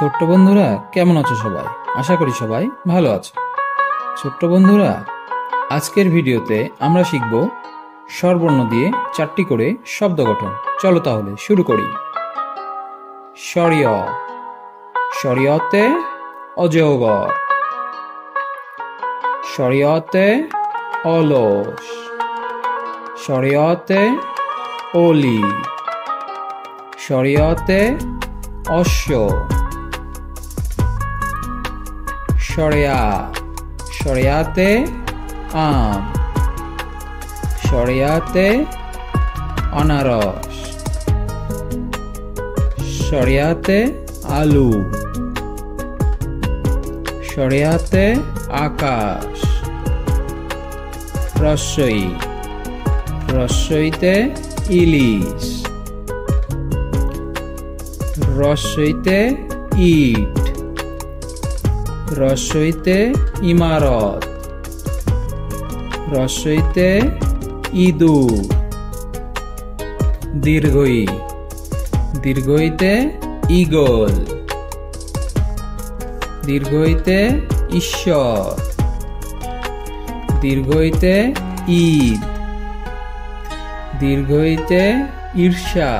ছোট্ট বন্ধুরা কেমন আছো সবাই? আশা করি সবাই ভালো আছো। ছোট্ট বন্ধুরা, আজকের ভিডিওতে আমরা শিখব স্বরবর্ণ দিয়ে 4টি করে শব্দ গঠন। চলো তাহলে শুরু করি। স্বরীয়, স্বরীয়তে অজগর, স্বরীয়তে অলস, স্বরীয়তে অলি, স্বরীয়তে অশ্ব, সরেয়া, সরেয়াতে আম, সরেয়াতে আনারস, সরেয়াতে আলু, সরেয়াতে আকাশ, রস্বই, রস্বইতে ইলিশ, রস্বইতে ইট, রস্বইতে ইমারত, রস্বইতে ইঁদুর, দীর্ঘই, দীর্ঘইতে ঈগল, দীর্ঘইতে ঈশ্বর, দীর্ঘইতে ঈদ, দীর্ঘইতে ঈর্ষা,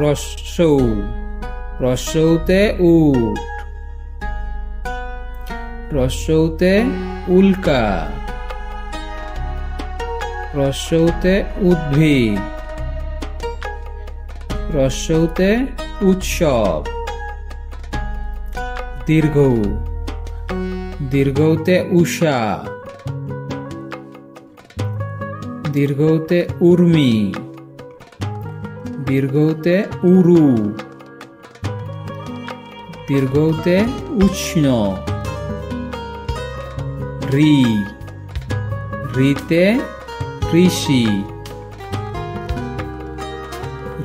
রস্বৌ, রস্বৌতে উট, রস্বৌতে উল্কা, রস্বৌতে উদ্ভিদ, রস্বৌতে উৎসব, দীর্ঘৌ, দীর্ঘৌতে উষা, দীর্ঘৌতে উর্মি, দীর্ঘৌতে উরু, দীর্ঘৌতে উষ্ণ, রি, রিতে ঋষি,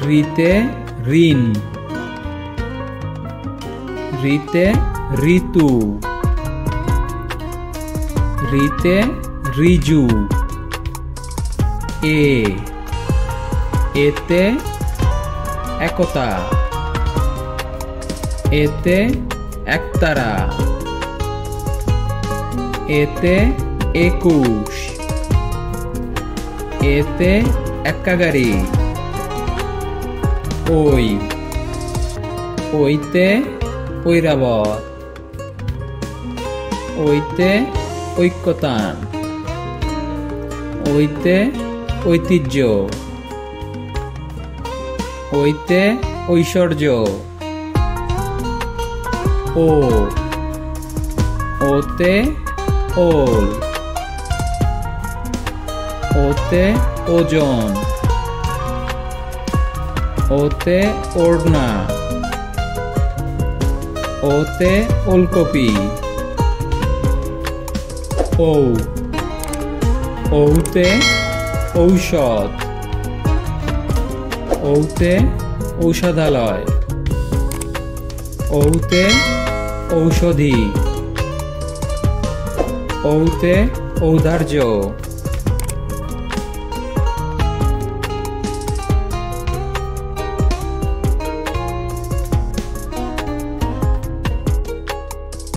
রিতে ঋণ, রিতে ঋতু, রিতে ঋজু, এতে একতা, এতে একতারা, এতে একুশ, এতে একাগারি, ওই, ওইতে ঐরাবত, ওইতে ঐক্যতান, ওইতে ঐতিহ্য, ওইতে ঐশ্বর্য, ও, ওতে ওল, ওতে ওজন, ওতে ওড়না, ওতে ওলকপি, ও, ওতে ঔষধ, ওতে ঔষধালয়, ওতে ঔষধি, ওতে ঔদার্য।